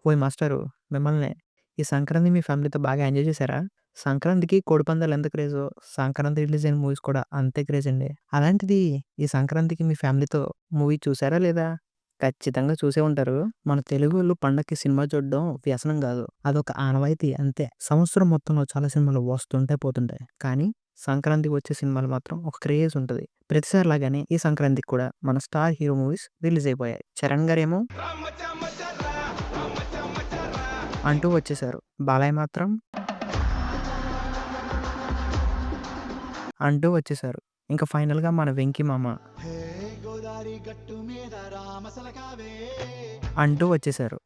ఓయ్ మాస్టారు మిమ్మల్నే. ఈ సంక్రాంతి మీ ఫ్యామిలీతో బాగా ఎంజాయ్ చేశారా? సంక్రాంతికి కోడిపందాలు ఎంత క్రేజో, సంక్రాంతి రిలీజ్ అయిన మూవీస్ కూడా అంతే క్రేజ్ అండి. అలాంటిది ఈ సంక్రాంతికి మీ ఫ్యామిలీతో మూవీ చూసారా లేదా? ఖచ్చితంగా చూసే ఉంటారు. మన తెలుగోళ్ళు పండక్కి సినిమా చూడడం వ్యసనం గాదు. అదొక ఆనవాయితీ అంతే. సంవత్సరం మొత్తంలో చాలా సినిమాలు వస్తుంటాయి, పోతుంటాయి. కానీ సంక్రాంతికి వచ్చే సినిమాలు మాత్రం ఒక క్రేజ్ ఉంటది. ప్రతిసారి లాగానే ఈ సంక్రాంతికి కూడా మన స్టార్ హీరో మూవీస్ రిలీజ్ అయిపోయాయి. చరణ్ గారేమో అంటూ వచ్చేసారు. బాలయ్య మాత్రం అంటూ వచ్చేసారు. ఇంక ఫైనల్‌గా మన వెంకి మామ హే గోదారి గట్టు మీద రామసలకావే అంటూ వచ్చేసారు.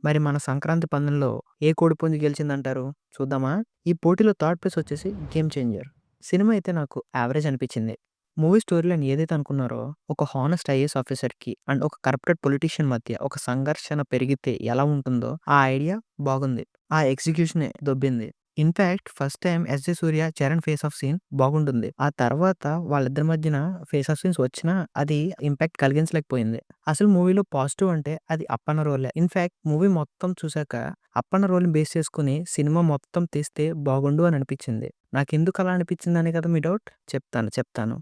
మరి మన సంక్రాంతి పందెంలో ఏ కోడిపుంజు గెలిచిందంటారు? చూద్దామా? ఈ పోటీలో థర్డ్ ప్లేస్ వచ్చేసి 'గేమ్ చేంజర్'. సినిమా అయితే నాకు యావరేజ్ అనిపించింది. మూవీ స్టోరీ లైన్ ఏదైతే అనుకున్నారో, ఒక హానెస్ట్ ఐఏఎస్ ఆఫీసర్‌కి అండ్ ఒక కరప్టెడ్ పొలిటీషియన్ మధ్య ఒక సంఘర్షణ పెరిగితే ఎలా ఉంటుందో ఆ ఐడియా బాగుంది. ఆ ఎగ్జిక్యూషనే దొబ్బింది. In fact first time 'SJ. Surya, Charan' face off scene బాగుంటుంది. ఆ తర్వాత వాళ్ళిద్దరి మధ్యన ఫేస్ ఆఫ్ సీన్స్ వచ్చినా అది ఇంపాక్ట్ కలిగించలేకపోయింది. అసలు మూవీలో పాజిటివ్ అంటే అది అప్పన్న రోలే. ఇన్‌ఫాక్ట్ మూవీ మొత్తం చూసాక అప్పన్న రోల్‌ని బేస్ చేసుకొని సినిమా మొత్తం తీస్తే బాగుండు అని అనిపించింది. నాకెందుకు అలా అనిపించిందనే కదా మీ డౌట్? చెప్తాను.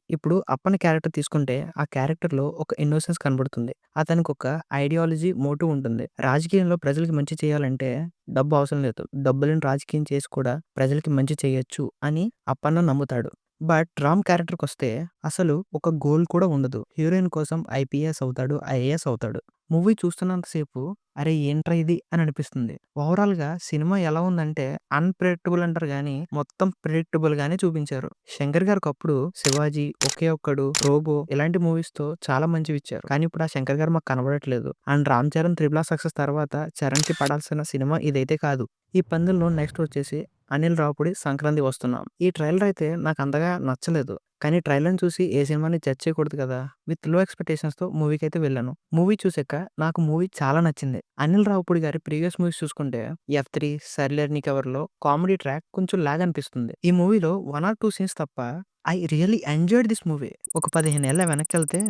ఇప్పుడు అప్పన్న క్యారెక్టర్ తీసుకుంటే ఆ క్యారెక్టర్‌లో ఒక ఇన్నోసెన్స్ కనబడుతుంది. అతనికొక ఐడియాలజీ, మోటివ్ ఉంటుంది. రాజకీయంలో ప్రజలకి మంచి చేయాలంటే డబ్బు అవసరం లేదు. డబ్బు లేని రాజకీయం చేసి కూడా ప్రజలకి మంచి చేయొచ్చు అని అప్పన్న నమ్ముతాడు. బట్ రామ్ క్యారెక్టర్‌కొస్తే అసలు ఒక గోల్ కూడా ఉండదు. హీరోయిన్ కోసం ఐపీఎస్ అవుతాడు, ఐఏఎస్ అవుతాడు. మూవీ చూస్తున్నంత సేపు అరే ఏంట్రా ఇది అని అనిపిస్తుంది. ఓవరాల్‌గా సినిమా ఎలా ఉందంటే అన్‌ప్రెడిక్టబుల్ అంటారు గానీ, మొత్తం ప్రెడిక్టబుల్‌గానే చూపించారు. శంకర్ గారికప్పుడు 'శివాజీ', 'ఒకే ఒక్కడు', 'రోబో' ఇలాంటి మూవీస్‌తో చాలా మంచివిచ్చారు. కానీ ఇప్పుడు ఆ శంకర్ గారు మాకు కనబడట్లేదు. And 'Ram Charan' 'triple R' success తర్వాత చరణ్‌కి పడాల్సిన సినిమా ఇదైతే కాదు. ఈ పందెంలో నెక్స్ట్ వచ్చేసి అనిల్ రావిపూడి 'సంక్రాంతి వస్తున్నాం'. ఈ ట్రైలర్ అయితే నాకు అంతగా నచ్చలేదు. కానీ ట్రైలర్‌ని చూసి ఏ సినిమాని జడ్జ్ చేయకూడదు కదా! విత్ లో ఎక్స్‌పెక్టేషన్స్‌తో మూవీకైతే వెళ్ళాను. మూవీ చూసాక నాకు మూవీ చాలా నచ్చింది. అనిల్ రావిపూడి గారి ప్రీవియస్ మూవీస్ చూసుకుంటే 'ఎఫ్3', 'సర్లేరు నీకెవరు'లో కామెడీ ట్రాక్ కొంచెం లాగ్ అనిపిస్తుంది. ఈ మూవీలో 1 ఆర్ 2 సీన్స్ తప్ప I really enjoyed this movie. ఒక 15 ఏళ్ల వెనక్కెళ్తే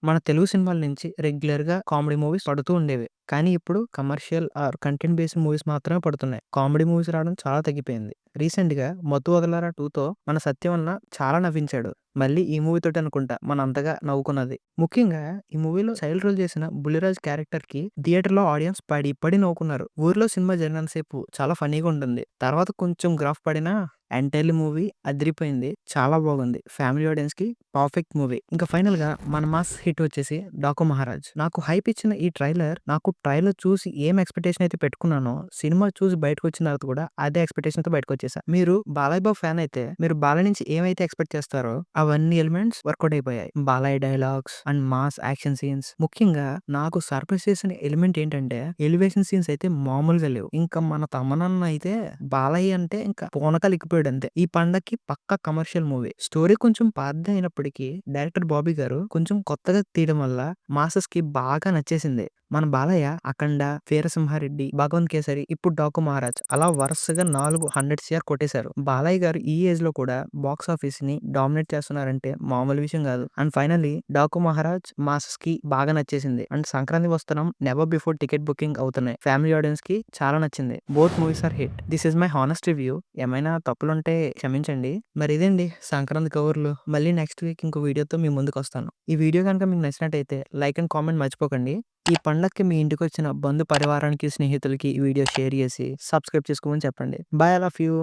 మన తెలుగు సినిమాల నుంచి రెగ్యులర్‌గా కామెడీ మూవీస్ పడుతూ ఉండేవి. కానీ ఇప్పుడు commercial or content based movies మాత్రమే పడుతున్నాయి. కామెడీ మూవీస్ రావడం చాలా తగ్గిపోయింది. రీసెంట్‌గా 'మత్తు వదలరా 2'తో మన సత్యవన్న చాలా నవ్వించాడు. మళ్ళీ ఈ మూవీ తోటి అనుకుంటా మనం అంతగా నవ్వుకున్నది. ముఖ్యంగా ఈ మూవీలో చైల్డ్ రోల్ చేసిన బుల్లిరాజ్ క్యారెక్టర్‌కి థియేటర్‌లో ఆడియన్స్ పడి పడి నవ్వుకున్నారు. ఊర్లో సినిమా జరిగినంత సేపు చాలా ఫన్నీగా ఉంటుంది. తర్వాత కొంచెం గ్రాఫ్ పడినా ఎంటైర్లీ మూవీ అదిరిపోయింది. చాలా బాగుంది. ఫ్యామిలీ ఆడియన్స్‌కి పర్ఫెక్ట్ మూవీ. ఇంకా ఫైనల్‌గా మన మాస్ హిట్ వచ్చేసి 'డాకు మహారాజ్'. నాకు హైప్ ఇచ్చిన ఈ నాకు ట్రైలర్ చూసి ఏం ఎక్స్‌పెక్టేషన్ అయితే పెట్టుకున్నానో, సినిమా చూసి బయటకొచ్చిన తర్వాత కూడా అదే ఎక్స్‌పెక్టేషన్‌తో బయటకొచ్చేసా. మీరు బాలయ్య బాబు ఫ్యాన్ అయితే మీరు బాలయ్య నుంచి ఏమైతే ఎక్స్‌పెక్ట్ చేస్తారో అవన్నీ ఎలిమెంట్స్ వర్కౌట్ అయిపోయాయి. Balayya dialogues and mass action scenes. ముఖ్యంగా నాకు సర్ప్రైజ్ చేసిన ఎలిమెంట్ ఏంటంటే ఎలివేషన్ సీన్స్ అయితే మామూలుగా లేవు. ఇంకా మన తమనన్న అయితే బాలయ్య అంటే ఇంకా పూనకాలు ఎక్కిపోయాడు అంతే. ఈ పండక్కి పక్కా కమర్షియల్ మూవీ. స్టోరీ కొంచెం పాతదే అయినప్పటికీ డైరెక్టర్ బాబీ గారు కొంచెం కొత్తగా తీయడం వల్ల మాసెస్‌కి బాగా నచ్చేసింది. మన బాలయ్య 'అఖండ', 'వీరసింహారెడ్డి', 'భగవంత్ కేసరి', ఇప్పుడు 'డాకు మహారాజ్' అలా వరుసగా 4 100 సీఆర్ కొట్టేశారు. బాలయ్య గారు ఈ ఏజ్‌లో కూడా బాక్స్ ఆఫీస్‌ని డామినేట్ చేస్తున్నారంటే మామూలు విషయం కాదు. అండ్ ఫైనల్లీ 'డాకు మహారాజ్' మాసెస్‌కి బాగా నచ్చేసింది. And 'Sankranthi Vasthunnam' never before ticket booking అవుతున్నాయి. ఫ్యామిలీ ఆడియన్స్‌కి చాలా నచ్చింది. Both movies are hit. This is my honest review. ఏమైనా తప్పులుంటే క్షమించండి. మరి ఇదండి సంక్రాంతి కబుర్లు. మళ్ళీ నెక్స్ట్ వీక్ ఇంకో వీడియోతో మీ ముందుకొస్తాను. ఈ వీడియో గనుక మీకు నచ్చినట్టయితే లైక్ అండ్ కామెంట్ మర్చిపోకండి. ఈ పండక్కి మీ ఇంటికొచ్చిన బంధు పరివారానికి, స్నేహితులకి ఈ వీడియో షేర్ చేసి సబ్స్క్రైబ్ చేసుకోమని చెప్పండి. By all of you.